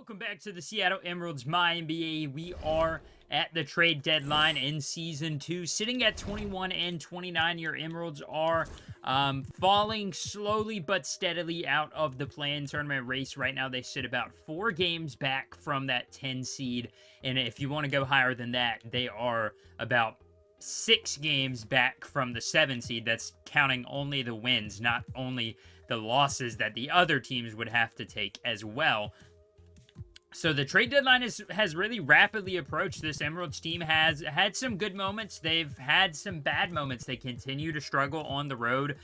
Welcome back to the Seattle Emeralds MyNBA. We are at the trade deadline in Season 2, sitting at 21 and 29. Your Emeralds are falling slowly but steadily out of the play-in tournament race. Right now, they sit about 4 games back from that 10 seed, and if you want to go higher than that, they are about 6 games back from the 7 seed. That's counting only the wins, not only the losses that the other teams would have to take as well. So the trade deadline has really rapidly approached. This Emeralds team has had some good moments. They've had some bad moments. They continue to struggle on the road.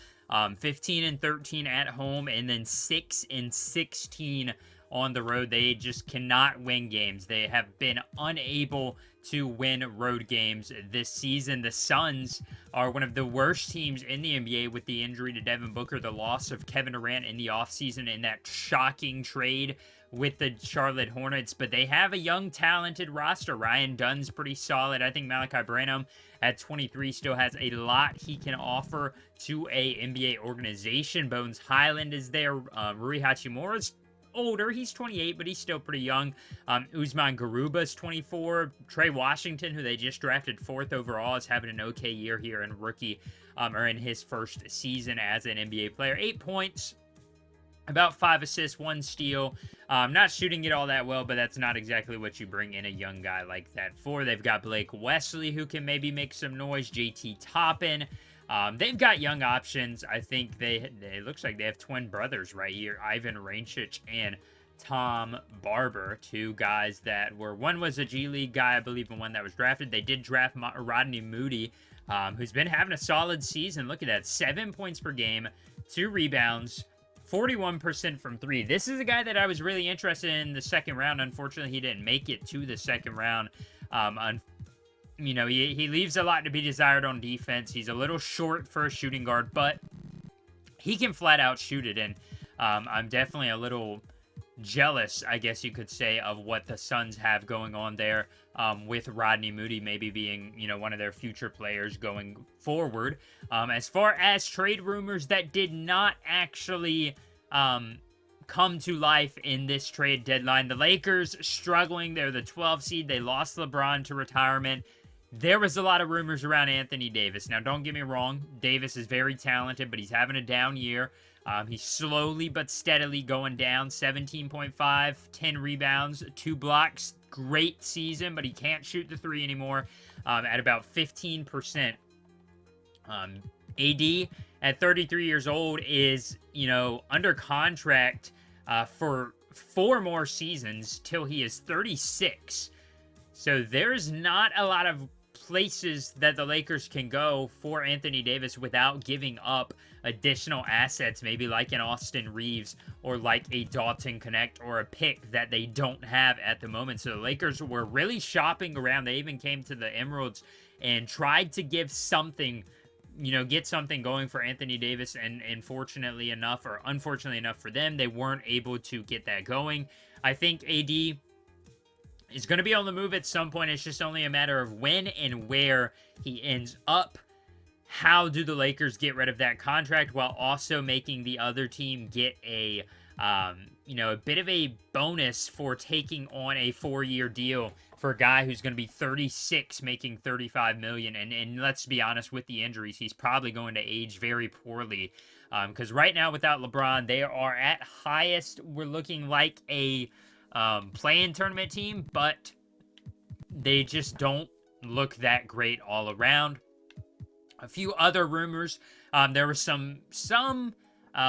15 and 13 at home, and then 6 and 16 on the road. They just cannot win games. They have been unable to win road games this season. The Suns are one of the worst teams in the NBA with the injury to Devin Booker, the loss of Kevin Durant in the offseason, and that shocking trade with the Charlotte Hornets. But they have a young, talented roster. Ryan Dunn's pretty solid. I think Malachi Branham at 23 still has a lot he can offer to a NBA organization. Bones Highland is there. Rui Hachimura's older. He's 28, but he's still pretty young. Usman Garuba's 24. Trey Washington, who they just drafted 4th overall, is having an okay year here in rookie, or in his first season as an NBA player. 8 points, about 5 assists, 1 steal. Not shooting it all that well, but that's not exactly what you bring in a young guy like that for. They've got Blake Wesley, who can maybe make some noise. JT Toppin. They've got young options. I think it looks like they have twin brothers right here, Ivan Rancic and Tom Barber, 2 guys that were, one was a G League guy, I believe, and one that was drafted. They did draft Rodney Moody, who's been having a solid season. Look at that, 7 points per game, 2 rebounds, 41% from 3. This is a guy that I was really interested in the second round. Unfortunately, he didn't make it to the second round. He leaves a lot to be desired on defense. He's a little short for a shooting guard, but he can flat out shoot it. And I'm definitely a little jealous, I guess you could say, of what the Suns have going on there, with Rodney Moody maybe being, one of their future players going forward. As far as trade rumors that did not actually come to life in this trade deadline, the Lakers struggling. They're the 12 seed. They lost LeBron to retirement. There was a lot of rumors around Anthony Davis. Now, don't get me wrong. Davis is very talented, but he's having a down year. He's slowly but steadily going down. 17.5, 10 rebounds, 2 blocks. Great season, but he can't shoot the 3 anymore, at about 15%. AD, at 33 years old, is, under contract for 4 more seasons till he is 36. So there's not a lot of places that the Lakers can go for Anthony Davis without giving up additional assets, maybe like an Austin Reeves or like a Dalton Connect or a pick that they don't have at the moment. So the Lakers were really shopping around. They even came to the Emeralds and tried to give something, get something going for Anthony Davis, and unfortunately enough for them, they weren't able to get that going. I think AD is going to be on the move at some point. It's just only a matter of when and where he ends up. How do the Lakers get rid of that contract while also making the other team get a bit of a bonus for taking on a 4-year deal for a guy who's going to be 36 making $35 million? And let's be honest, with the injuries, he's probably going to age very poorly, because right now without LeBron, they are at highest, we're looking like a play-in tournament team, but they just don't look that great all around. A few other rumors. There were some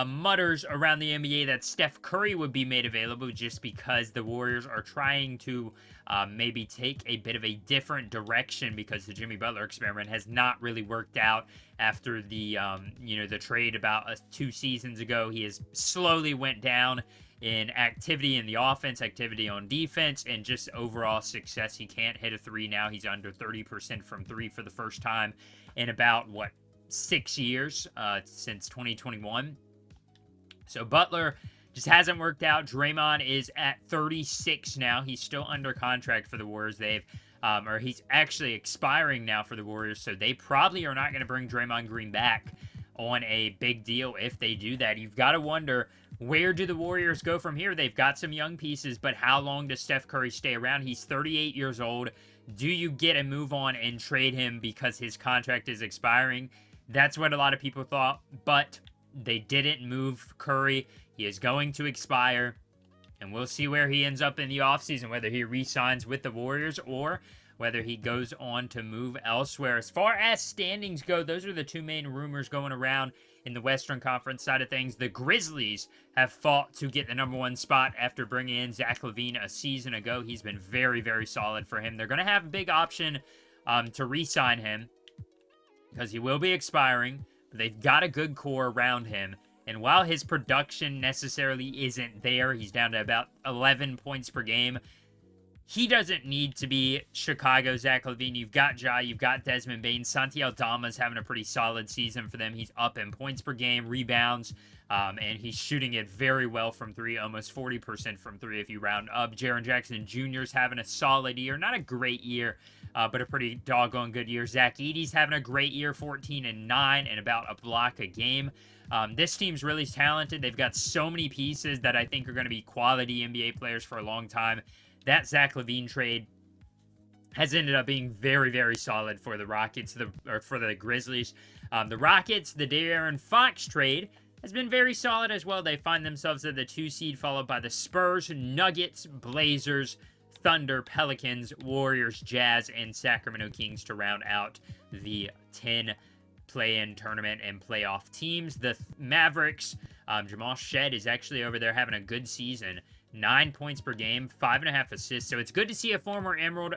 mutters around the NBA that Steph Curry would be made available, just because the Warriors are trying to maybe take a bit of a different direction, because the Jimmy Butler experiment has not really worked out after the the trade about 2 seasons ago. He has slowly went down in activity in the offense, activity on defense, and just overall success. He can't hit a 3 now. He's under 30% from 3 for the first time in about, 6 years, since 2021. So Butler just hasn't worked out. Draymond is at 36 now. He's still under contract for the Warriors. He's actually expiring now for the Warriors, so they probably are not going to bring Draymond Green back on a big deal if they do that. You've got to wonder Where do the Warriors go from here? They've got some young pieces, but how long does Steph Curry stay around? He's 38 years old. Do you get a move on and trade him because his contract is expiring? That's what a lot of people thought, but they didn't move Curry. He is going to expire, and we'll see where he ends up in the offseason, whether he re-signs with the Warriors or whether he goes on to move elsewhere. As far as standings go, those are the two main rumors going around in the Western Conference side of things. The Grizzlies have fought to get the #1 spot after bringing in Zach LaVine a season ago. He's been very, very solid for him. They're going to have a big option to re-sign him because he will be expiring, but they've got a good core around him. And while his production necessarily isn't there, he's down to about 11 points per game. He doesn't need to be Chicago Zach LaVine. You've got Ja, you've got Desmond Bane. Santi Aldama's having a pretty solid season for them. He's up in points per game, rebounds, and he's shooting it very well from three, almost 40% from three if you round up. Jaren Jackson Jr.'s having a solid year. Not a great year, but a pretty doggone good year. Zach Edey's having a great year, 14 and 9 and about a block a game. This team's really talented. They've got so many pieces that I think are going to be quality NBA players for a long time. That Zach LaVine trade has ended up being very, very solid for the Rockets, or for the Grizzlies. The Rockets, the De'Aaron Fox trade has been very solid as well. They find themselves at the 2 seed, followed by the Spurs, Nuggets, Blazers, Thunder, Pelicans, Warriors, Jazz, and Sacramento Kings to round out the 10 play-in tournament and playoff teams. The Mavericks, Jamal Shead is actually over there having a good season. 9 points per game, 5.5 assists. So it's good to see a former Emerald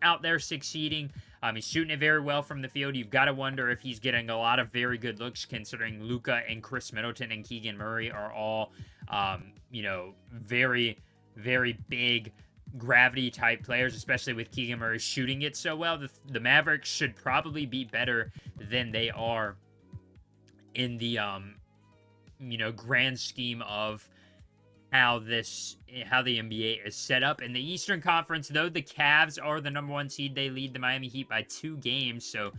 out there succeeding. He's shooting it very well from the field. You've got to wonder if he's getting a lot of very good looks, considering Luka and Chris Middleton and Keegan Murray are all, very, very big gravity type players, especially with Keegan Murray shooting it so well. The Mavericks should probably be better than they are in the, grand scheme of how the NBA is set up. In the Eastern Conference, though, the Cavs are the #1 seed. They lead the Miami Heat by 2 games, so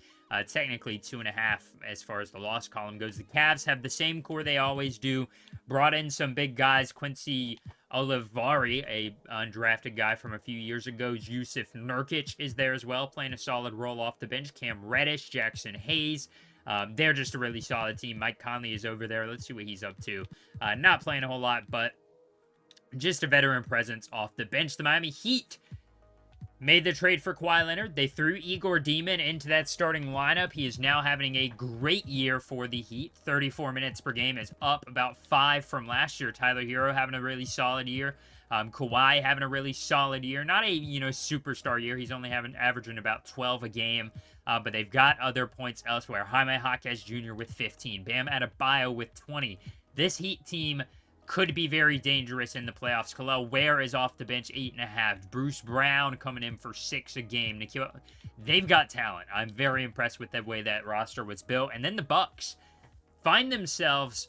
technically 2.5 as far as the loss column goes. The Cavs have the same core they always do. Brought in some big guys. Quincy Olivari, a undrafted guy from a few years ago. Yusuf Nurkic is there as well, playing a solid role off the bench. Cam Reddish, Jackson Hayes. They're just a really solid team. Mike Conley is over there. Let's see what he's up to. Not playing a whole lot, but just a veteran presence off the bench. The Miami Heat made the trade for Kawhi Leonard. They threw Igor Demon into that starting lineup. He is now having a great year for the Heat. 34 minutes per game is up about 5 from last year. Tyler Hero having a really solid year. Kawhi having a really solid year. Not a, superstar year. He's only averaging about 12 a game. But they've got other points elsewhere. Jaime Jaquez Jr. with 15. Bam Adebayo with 20. This Heat team could be very dangerous in the playoffs. Khalil Ware is off the bench, 8.5. Bruce Brown coming in for 6 a game. They've got talent. I'm very impressed with the way that roster was built. And then the Bucks find themselves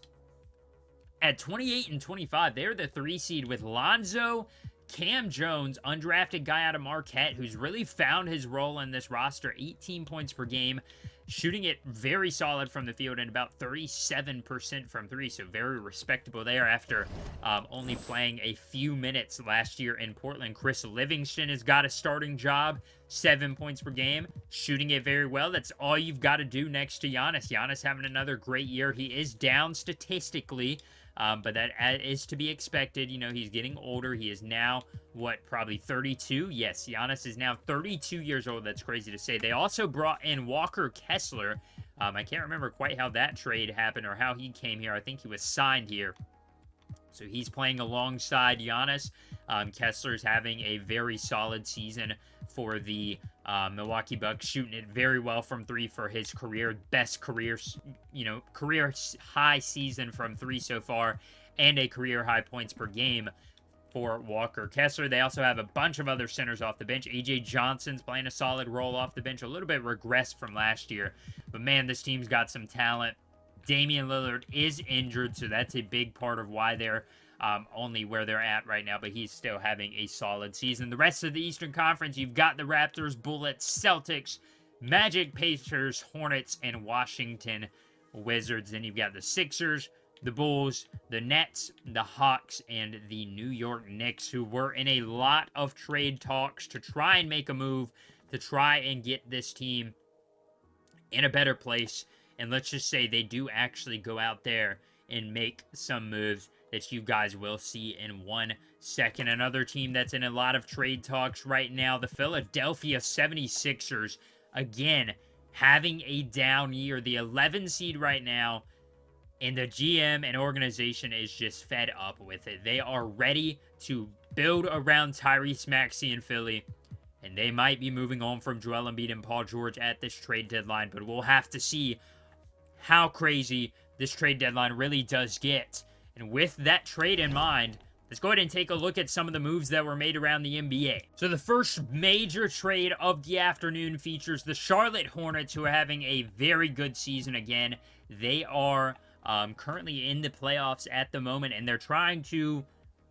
at 28 and 25. They're the 3 seed with Lonzo, Cam Jones, undrafted guy out of Marquette, who's really found his role in this roster. 18 points per game. Shooting it very solid from the field and about 37% from 3, so very respectable there after only playing a few minutes last year in Portland. Chris Livingston has got a starting job, 7 points per game, shooting it very well. That's all you've got to do next to Giannis. Giannis having another great year. He is down statistically, but that is to be expected. He's getting older. He is now, probably 32? Yes, Giannis is now 32 years old. That's crazy to say. They also brought in Walker Kessler. I can't remember quite how that trade happened or how he came here. I think he was signed here. So he's playing alongside Giannis. Kessler's having a very solid season for the Milwaukee Bucks, shooting it very well from 3 for his best career high season from 3 so far, and a career high points per game for Walker Kessler. They also have a bunch of other centers off the bench. A.J. Johnson's playing a solid role off the bench, a little bit regressed from last year, but man, this team's got some talent. Damian Lillard is injured, so that's a big part of why they're only where they're at right now, but he's still having a solid season. The rest of the Eastern Conference, you've got the Raptors, Bullets, Celtics, Magic, Pacers, Hornets, and Washington Wizards. Then you've got the Sixers, the Bulls, the Nets, the Hawks, and the New York Knicks, who were in a lot of trade talks to try and make a move to try and get this team in a better place. And let's just say they do actually go out there and make some moves that you guys will see in 1 second. Another team that's in a lot of trade talks right now, the Philadelphia 76ers, again, having a down year. The 11 seed right now, and the GM and organization is just fed up with it. They are ready to build around Tyrese Maxey in Philly, and they might be moving on from Joel Embiid and Paul George at this trade deadline, but we'll have to see how crazy this trade deadline really does get. And with that trade in mind, let's go ahead and take a look at some of the moves that were made around the NBA. So the first major trade of the afternoon features the Charlotte Hornets, who are having a very good season again. They are currently in the playoffs at the moment, and they're trying to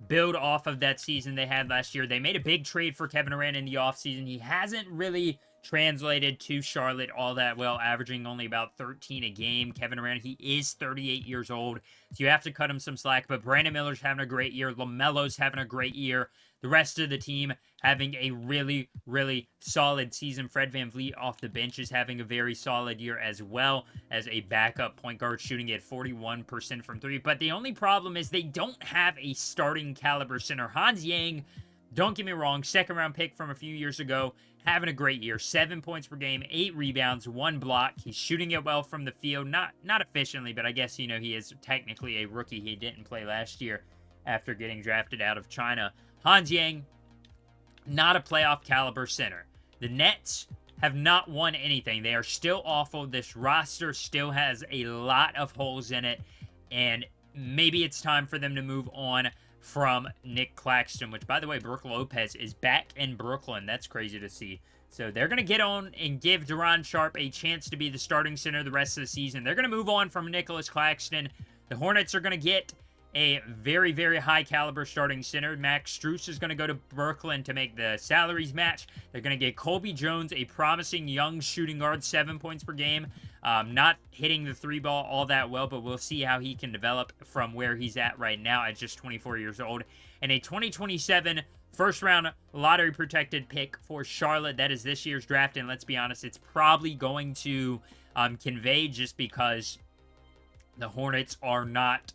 build off of that season they had last year. They made a big trade for Kevin Durant in the offseason. He hasn't really translated to Charlotte all that well, averaging only about 13 a game. Kevin Durant, he is 38 years old, so you have to cut him some slack, but Brandon Miller's having a great year. LaMelo's having a great year. The rest of the team having a really, really solid season. Fred VanVleet off the bench is having a very solid year as well as a backup point guard, shooting at 41% from 3. But the only problem is they don't have a starting caliber center. Hans Yang, don't get me wrong, second-round pick from a few years ago, having a great year. 7 points per game, 8 rebounds, 1 block. He's shooting it well from the field. Not efficiently, but I guess, you know, he is technically a rookie. He didn't play last year after getting drafted out of China. Hans Yang, not a playoff caliber center. The Nets have not won anything. They are still awful. This roster still has a lot of holes in it, and maybe it's time for them to move on from Nick Claxton, which, by the way, Brook Lopez is back in Brooklyn. That's crazy to see. So they're going to get on and give Duron Sharpe a chance to be the starting center the rest of the season. They're going to move on from Nicholas Claxton. The Hornets are going to get a very, very high caliber starting center. Max Strus is going to go to Brooklyn to make the salaries match. They're going to get Colby Jones, a promising young shooting guard, 7 points per game. Not hitting the 3-ball all that well, but we'll see how he can develop from where he's at right now at just 24 years old. And a 2027 first-round lottery-protected pick for Charlotte. That is this year's draft, and let's be honest, it's probably going to convey, just because the Hornets are not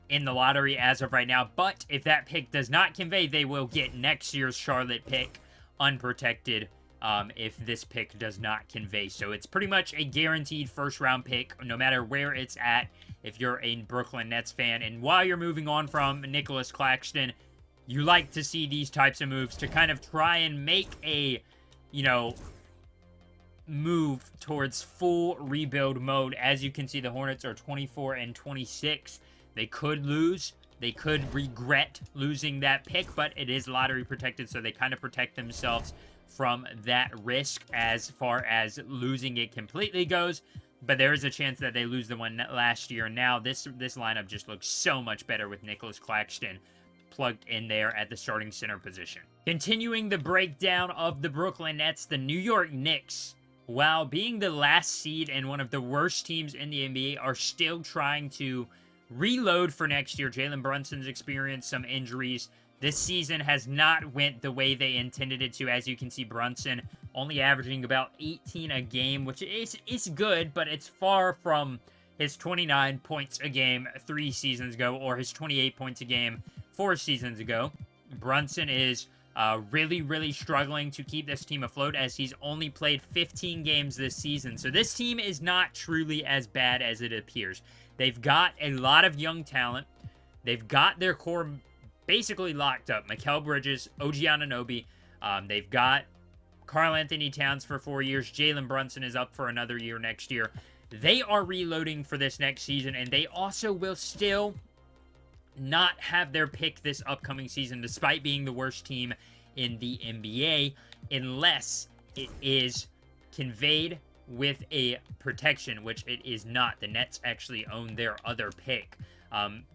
in the lottery as of right now. But if that pick does not convey, they will get next year's Charlotte pick unprotected if this pick does not convey. So it's pretty much a guaranteed first-round pick, no matter where it's at, if you're a Brooklyn Nets fan. And while you're moving on from Nicholas Claxton, you like to see these types of moves to kind of try and make a, you know, move towards full rebuild mode. As you can see, the Hornets are 24-26. They could lose. They could regret losing that pick, but it is lottery protected, so they kind of protect themselves from that risk as far as losing it completely goes. But there is a chance that they lose the one last year. Now, this lineup just looks so much better with Nicholas Claxton plugged in there at the starting center position. Continuing the breakdown of the Brooklyn Nets, the New York Knicks, while being the last seed and one of the worst teams in the NBA, are still trying to reload for next year. Jalen Brunson's experienced some injuries. This season has not went the way they intended it to. As you can see, Brunson only averaging about 18 a game, which is good, but it's far from his 29 points a game 3 seasons ago, or his 28 points a game 4 seasons ago. Brunson is really, really struggling to keep this team afloat, as he's only played 15 games this season. So this team is not truly as bad as it appears. They've got a lot of young talent. They've got their core basically locked up. Mikal Bridges, OG Anunoby. They've got Karl Anthony Towns for 4 years. Jalen Brunson is up for another year next year. They are reloading for this next season, and they also will still not have their pick this upcoming season, despite being the worst team in the NBA, unless it is conveyed with a protection, which it is not. The Nets actually own their other pick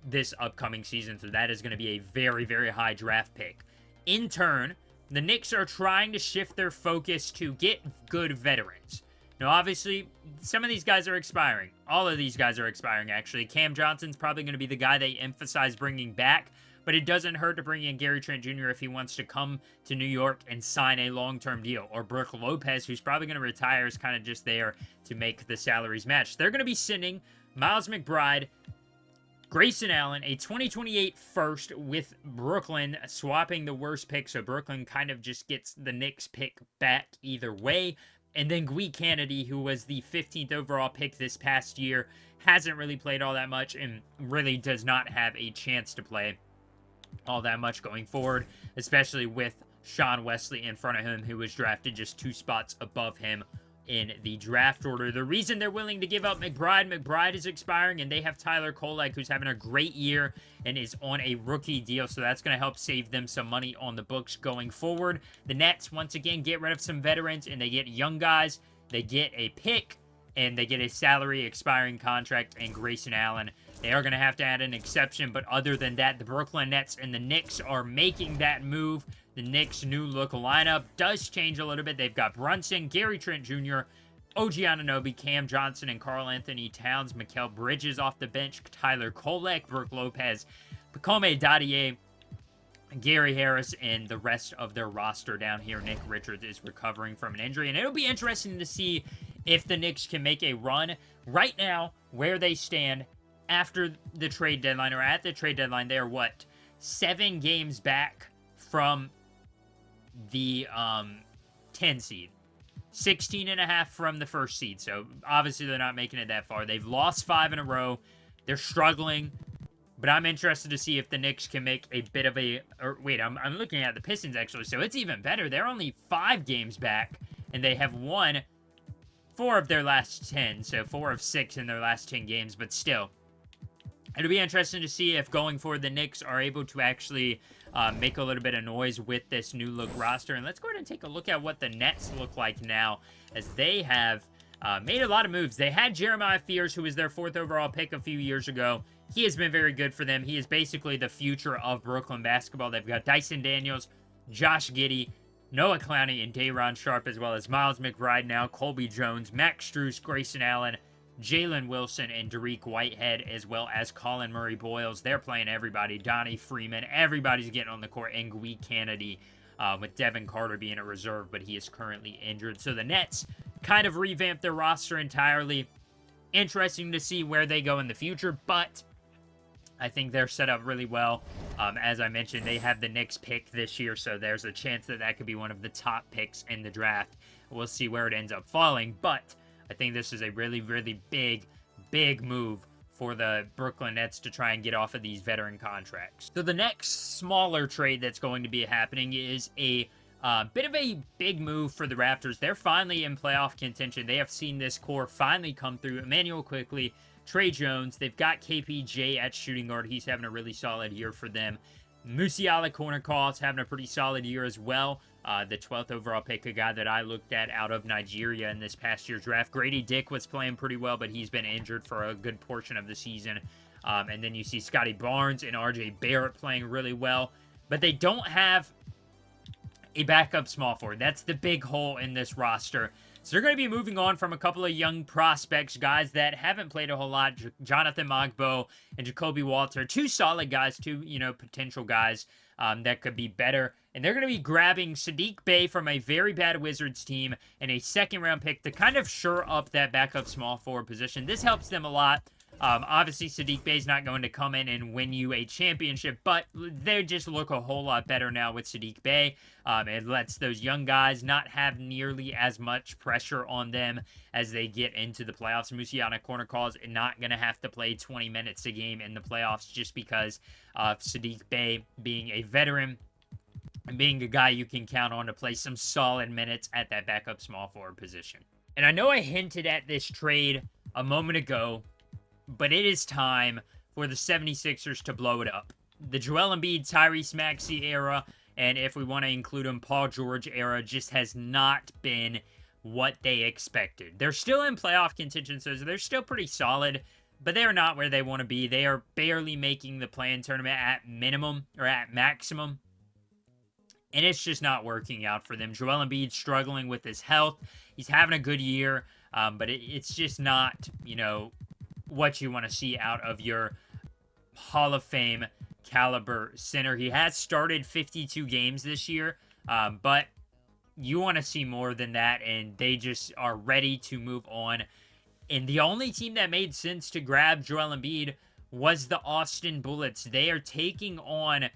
this upcoming season, so that is going to be a very, very high draft pick. In turn, the Knicks are trying to shift their focus to get good veterans. Now, obviously, some of these guys are expiring. All of these guys are expiring, actually. Cam Johnson's probably going to be the guy they emphasize bringing back, but it doesn't hurt to bring in Gary Trent Jr. if he wants to come to New York and sign a long-term deal. Or Brook Lopez, who's probably going to retire, is kind of just there to make the salaries match. They're going to be sending Miles McBride, Grayson Allen, a 2028 first with Brooklyn, swapping the worst pick, so Brooklyn kind of just gets the Knicks pick back either way. And then Gui Kennedy, who was the 15th overall pick this past year, hasn't really played all that much and really does not have a chance to play all that much going forward, especially with Sean Wesley in front of him, who was drafted just 2 spots above him in the draft order. The reason they're willing to give up McBride is expiring, and they have Tyler Kolek, who's having a great year and is on a rookie deal, so that's going to help save them some money on the books going forward. The Nets, once again, get rid of some veterans, and they get young guys. They get a pick, and they get a salary expiring contract, and Grayson Allen. They are going to have to add an exception, but other than that, the Brooklyn Nets and the Knicks are making that move. The Knicks' new look lineup does change a little bit. They've got Brunson, Gary Trent Jr., OG Anunoby, Cam Johnson, and Karl Anthony Towns, Mikal Bridges off the bench, Tyler Kolek, Brook Lopez, Pacome Dadier, Gary Harris, and the rest of their roster down here. Nick Richards is recovering from an injury, and it'll be interesting to see if the Knicks can make a run. Right now, where they stand after the trade deadline, or at the trade deadline, they're, 7 games back from the 10 seed. 16.5 from the first seed, so obviously they're not making it that far. They've lost 5 in a row. They're struggling, but I'm interested to see if the Knicks can make a bit of a... I'm looking at the Pistons, actually, so it's even better. They're only 5 games back, and they have won 4 of their last 10, so 4 of 6 in their last 10 games, but still. It'll be interesting to see if going forward the Knicks are able to actually make a little bit of noise with this new look roster. And let's go ahead and take a look at what the Nets look like now, as they have made a lot of moves. They had Jeremiah Fears, who was their 4th overall pick a few years ago. He has been very good for them. He is basically the future of Brooklyn basketball. They've got Dyson Daniels, Josh Giddey, Noah Clowney, and Day'Ron Sharpe, as well as Miles McBride now, Colby Jones, Max Strus, Grayson Allen, Jalen Wilson, and Dariq Whitehead, as well as Colin Murray-Boyles. They're playing everybody. Donnie Freeman. Everybody's getting on the court. And Gui Kennedy, with Devin Carter being a reserve, but he is currently injured. So the Nets kind of revamped their roster entirely. Interesting to see where they go in the future, but I think they're set up really well. As I mentioned, they have the Knicks pick this year, so there's a chance that that could be one of the top picks in the draft. We'll see where it ends up falling, but I think this is a really, really big move for the Brooklyn Nets to try and get off of these veteran contracts. So the next smaller trade that's going to be happening is a bit of a big move for the Raptors. They're finally in playoff contention. They have seen this core finally come through. Emmanuel Quickley, Trey Jones. They've got KPJ at shooting guard. He's having a really solid year for them. Musiala Cornercall's having a pretty solid year as well. The 12th overall pick, a guy that I looked at out of Nigeria in this past year's draft. Grady Dick was playing pretty well, but he's been injured for a good portion of the season. And then you see Scotty Barnes and RJ Barrett playing really well. But they don't have a backup small forward. That's the big hole in this roster. So they're going to be moving on from a couple of young prospects, guys that haven't played a whole lot. Jonathan Mogbo and Jacoby Walter. 2 solid guys, 2, potential guys that could be better. And they're going to be grabbing Sadiq Bey from a very bad Wizards team and a 2nd-round pick to kind of shore up that backup small forward position. This helps them a lot. Obviously, Sadiq Bey's not going to come in and win you a championship, but they just look a whole lot better now with Sadiq Bey. It lets those young guys not have nearly as much pressure on them as they get into the playoffs. Musiala Cornercall is not going to have to play 20 minutes a game in the playoffs just because of Sadiq Bey being a veteran and being a guy you can count on to play some solid minutes at that backup small forward position. And I know I hinted at this trade a moment ago, but it is time for the 76ers to blow it up. The Joel Embiid, Tyrese Maxey era, and if we want to include him, Paul George era, just has not been what they expected. They're still in playoff contention, so they're still pretty solid, but they're not where they want to be. They are barely making the play-in tournament at minimum, or at maximum, and it's just not working out for them. Joel Embiid struggling with his health. He's having a good year. but it's just not, what you want to see out of your Hall of Fame caliber center. He has started 52 games this year, but you want to see more than that, and they just are ready to move on. And the only team that made sense to grab Joel Embiid was the Austin Bullets. They are taking on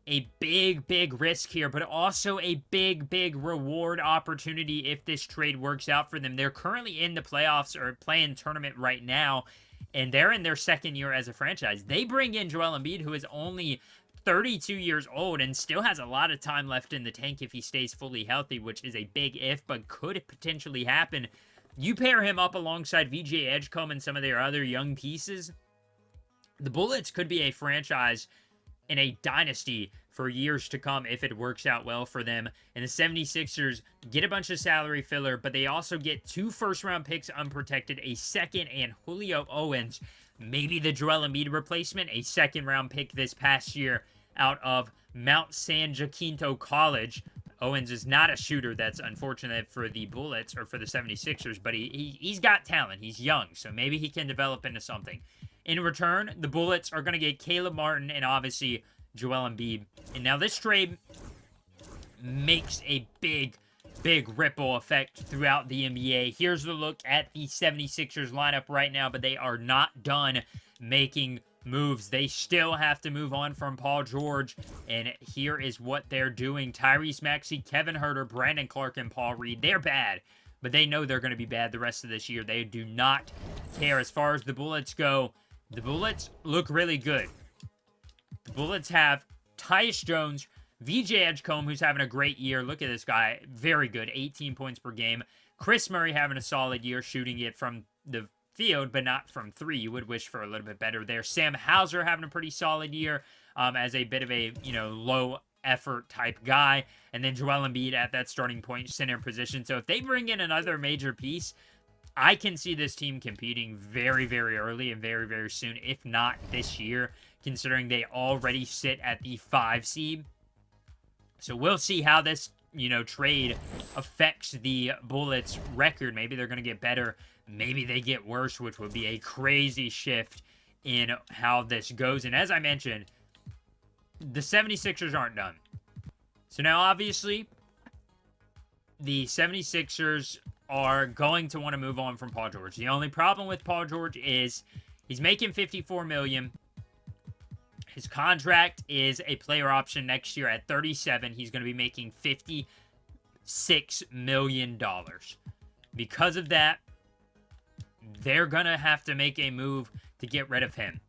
a big, big risk here, but also a big, big reward opportunity if this trade works out for them. They're currently in the playoffs or playing tournament right now, and they're in their second year as a franchise. They bring in Joel Embiid, who is only 32 years old and still has a lot of time left in the tank if he stays fully healthy, which is a big if, but could potentially happen. You pair him up alongside VJ Edgecombe and some of their other young pieces, the Bullets could be a franchise in a dynasty for years to come if it works out well for them. And the 76ers get a bunch of salary filler, but they also get 2 first-round picks unprotected, a second, and Julio Owens, maybe the Joel Embiid replacement, a second-round pick this past year out of Mount San Jacinto College. Owens is not a shooter. That's unfortunate for the Bullets or for the 76ers, but he's got talent. He's young, so maybe he can develop into something. In return, the Bullets are going to get Caleb Martin and obviously Joel Embiid. And now this trade makes a big, big ripple effect throughout the NBA. Here's the look at the 76ers lineup right now, but they are not done making moves. They still have to move on from Paul George, and here is what they're doing. Tyrese Maxey, Kevin Huerter, Brandon Clark, and Paul Reed. They're bad, but they know they're going to be bad the rest of this year. They do not care. As far as the Bullets go, the Bullets look really good. The Bullets have Tyus Jones, VJ Edgecombe, who's having a great year. Look at this guy. Very good. 18 points per game. Chris Murray having a solid year, shooting it from the field, but not from 3. You would wish for a little bit better there. Sam Hauser having a pretty solid year as a bit of a, low effort type guy. And then Joel Embiid at that starting point center position. So if they bring in another major piece, I can see this team competing very, very early and very, very soon, if not this year, considering they already sit at the 5 seed. So we'll see how this, trade affects the Bullets' record. Maybe they're going to get better. Maybe they get worse, which would be a crazy shift in how this goes. And as I mentioned, the 76ers aren't done. So now, obviously, the 76ers are going to want to move on from Paul George. The only problem with Paul George is he's making $54 million. His contract is a player option next year at 37. He's going to be making $56 million. Because of that, they're going to have to make a move to get rid of him.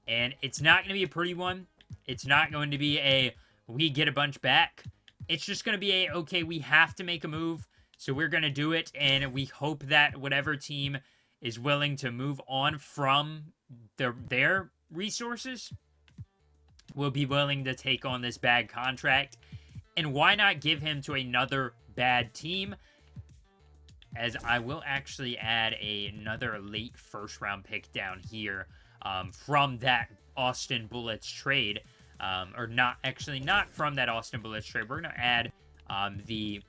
And it's not going to be a pretty one. It's not going to be a, we get a bunch back. It's just going to be a, okay, we have to make a move, so we're going to do it. And we hope that whatever team is willing to move on from their resources will be willing to take on this bad contract. And why not give him to another bad team? As I will actually add another late first-round pick down here from that Austin Bullets trade. Or not from that Austin Bullets trade. We're going to add the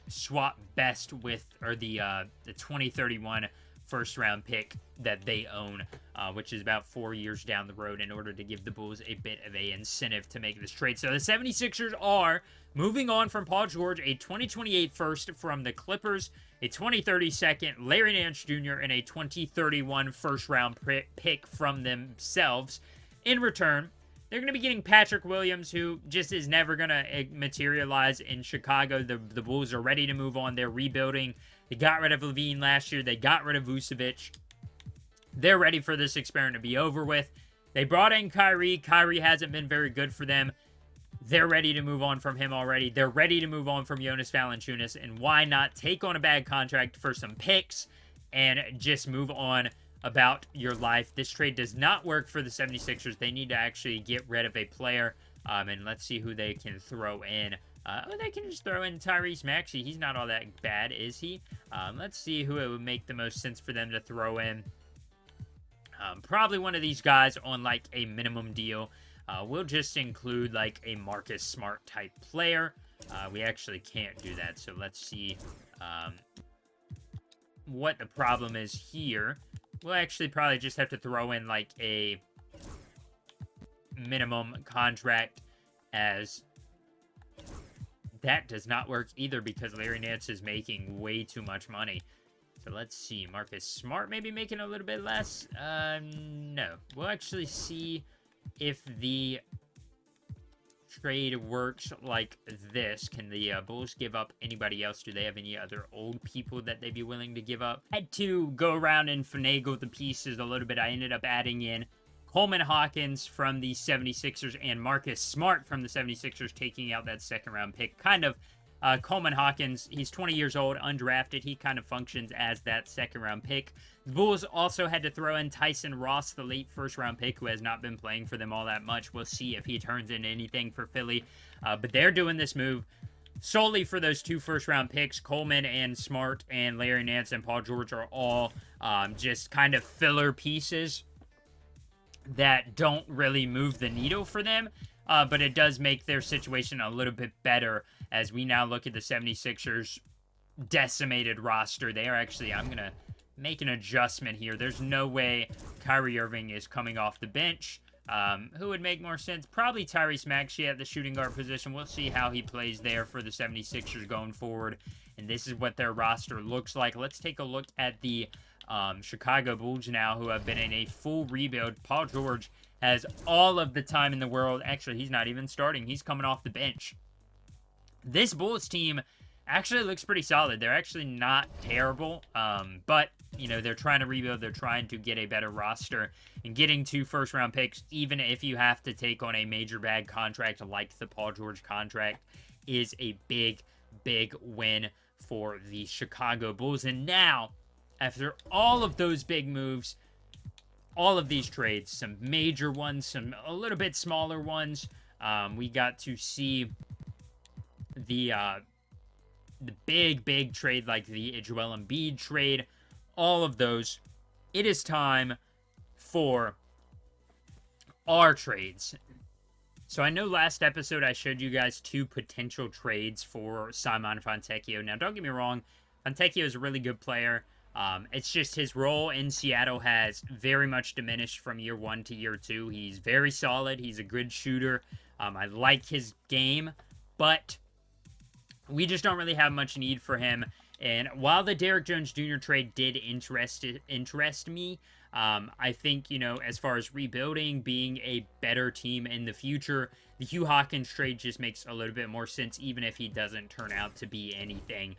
swap best with, or the 2031 first-round pick that they own, which is about 4 years down the road, in order to give the Bulls a bit of an incentive to make this trade. So the 76ers are moving on from Paul George, a 2028 first from the Clippers, a 2030 second, Larry Nance Jr., and a 2031 first-round pick from themselves. In return, they're going to be getting Patrick Williams, who just is never going to materialize in Chicago. The Bulls are ready to move on. They're rebuilding. They got rid of Levine last year. They got rid of Vucevic. They're ready for this experiment to be over with. They brought in Kyrie. Kyrie hasn't been very good for them. They're ready to move on from him already. They're ready to move on from Jonas Valanciunas. And why not take on a bad contract for some picks and just move on about your life? This trade does not work for the 76ers. They need to actually get rid of a player. And let's see who they can throw in. They can just throw in Tyrese Maxey. He's not all that bad, is he? Let's see who it would make the most sense for them to throw in. Probably one of these guys on like a minimum deal. We'll just include like a Marcus Smart type player. We actually can't do that, so let's see what the problem is here. We'll actually probably just have to throw in like a minimum contract, as that does not work either because Larry Nance is making way too much money. So let's see. Marcus Smart maybe making a little bit less. No. We'll actually see if the trade works like this. Can the Bulls give up anybody else? Do they have any other old people that they'd be willing to give up? I had to go around and finagle the pieces a little bit. I ended up adding in Coleman Hawkins from the 76ers and Marcus Smart from the 76ers, taking out that second-round pick. Kind of, Coleman Hawkins, he's 20 years old, undrafted. He kind of functions as that second-round pick. The Bulls also had to throw in Tyson Ross, the late first-round pick, who has not been playing for them all that much. We'll see if he turns into anything for Philly. But they're doing this move solely for those 2 first-round picks. Coleman and Smart and Larry Nance and Paul George are all just kind of filler pieces that don't really move the needle for them, but it does make their situation a little bit better as we now look at the 76ers decimated roster. They are actually, I'm going to make an adjustment here. There's no way Kyrie Irving is coming off the bench. Who would make more sense? Probably Tyrese Maxey at the shooting guard position. We'll see how he plays there for the 76ers going forward. And this is what their roster looks like. Let's take a look at the Chicago Bulls now, who have been in a full rebuild. Paul George has all of the time in the world. Actually, he's not even starting. He's coming off the bench. This Bulls team actually looks pretty solid. They're actually not terrible, but, you know, they're trying to rebuild. They're trying to get a better roster, and getting 2 first-round picks, even if you have to take on a major bad contract like the Paul George contract, is a big, big win for the Chicago Bulls. And now, after all of those big moves, all of these trades, some major ones, some a little bit smaller ones, we got to see the big trade like the Joel Embiid trade, all of those. It is time for our trades. So I know last episode I showed you guys 2 potential trades for Simon Fontecchio. Now, don't get me wrong, Fontecchio is a really good player. It's just his role in Seattle has very much diminished from year 1 to year 2. He's very solid. He's a good shooter. I like his game, but we just don't really have much need for him. And while the Derrick Jones Jr. trade did interest me, I think, you know, as far as rebuilding, being a better team in the future, the Hugh Hawkins trade just makes a little bit more sense, even if he doesn't turn out to be anything.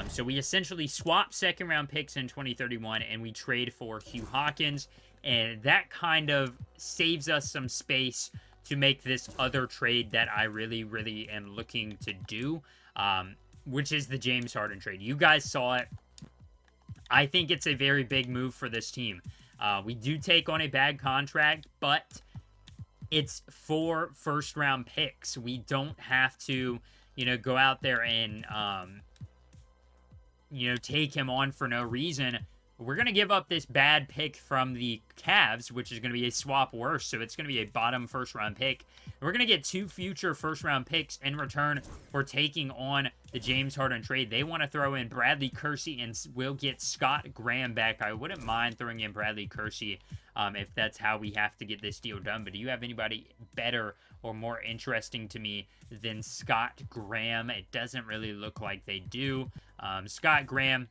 So we essentially swap second-round picks in 2031, and we trade for Hugh Hawkins, and that kind of saves us some space to make this other trade that I really, really am looking to do, which is the James Harden trade. You guys saw it. I think it's a very big move for this team. We do take on a bad contract, but it's 4 first-round picks. We don't have to, you know, go out there and, you know, take him on for no reason. We're going to give up this bad pick from the Cavs, which is going to be a swap worse, so it's going to be a bottom first-round pick. We're going to get 2 future first-round picks in return for taking on the James Harden trade. They want to throw in Bradley Kersey, and we'll get Scott Graham back. I wouldn't mind throwing in Bradley Kersey if that's how we have to get this deal done. But do you have anybody better or more interesting to me than Scott Graham? It doesn't really look like they do. Scott Graham,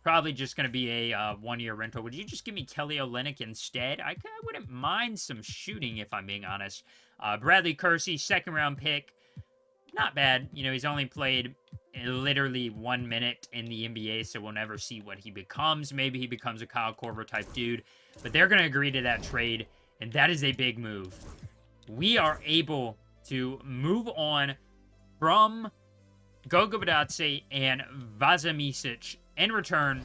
probably just going to be a 1-year rental. Would you just give me Kelly Olynyk instead? I wouldn't mind some shooting, if I'm being honest. Bradley Kersey, second-round pick. Not bad. You know, he's only played literally 1 minute in the NBA, so we'll never see what he becomes. Maybe he becomes a Kyle Korver type dude. But they're going to agree to that trade, and that is a big move. We are able to move on from Goga Bitadze and Vaza Micic. In return,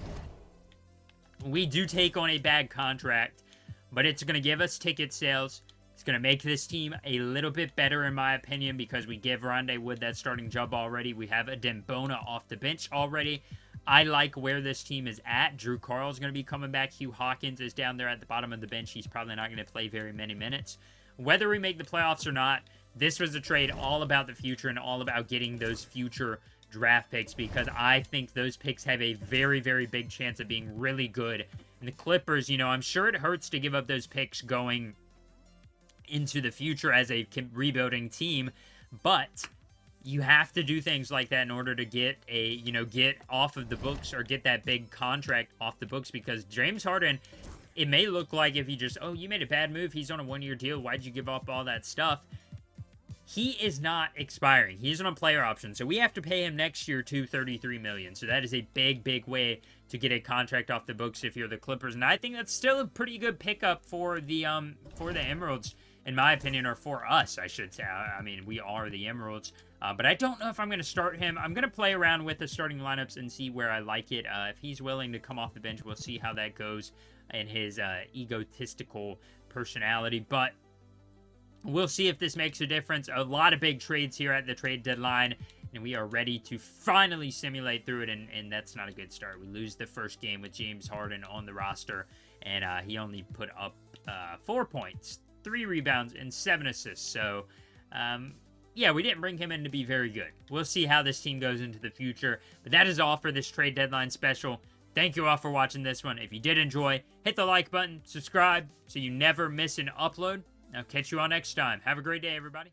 we do take on a bad contract, but it's going to give us ticket sales. It's going to make this team a little bit better, in my opinion, because we give Rondé Wood that starting job already. We have a Dembona off the bench already. I like where this team is at. Drew Carl's going to be coming back. Hugh Hawkins is down there at the bottom of the bench. He's probably not going to play very many minutes. Whether we make the playoffs or not, this was a trade all about the future and all about getting those future draft picks because I think those picks have a very, very big chance of being really good. And the Clippers, you know, I'm sure it hurts to give up those picks going into the future as a rebuilding team, but you have to do things like that in order to get get off of the books or get that big contract off the books, because James Harden, it may look like if you just, oh, you made a bad move, he's on a one-year deal, why'd you give up all that stuff? He is not expiring. He's on a player option, so we have to pay him next year $233 million. So that is a big, big way to get a contract off the books if you're the Clippers, and I think that's still a pretty good pickup for the Emeralds, in my opinion, or for us, I should say. I mean, we are the Emeralds, but I don't know if I'm going to start him. I'm going to play around with the starting lineups and see where I like it. If he's willing to come off the bench, we'll see how that goes in his egotistical personality, but we'll see if this makes a difference. A lot of big trades here at the trade deadline, and we are ready to finally simulate through it, and that's not a good start. We lose the first game with James Harden on the roster, and he only put up 4 points, 3 rebounds, and 7 assists. So, yeah, we didn't bring him in to be very good. We'll see how this team goes into the future, but that is all for this trade deadline special. Thank you all for watching this one. If you did enjoy, hit the like button, subscribe, so you never miss an upload. I'll catch you all next time. Have a great day, everybody.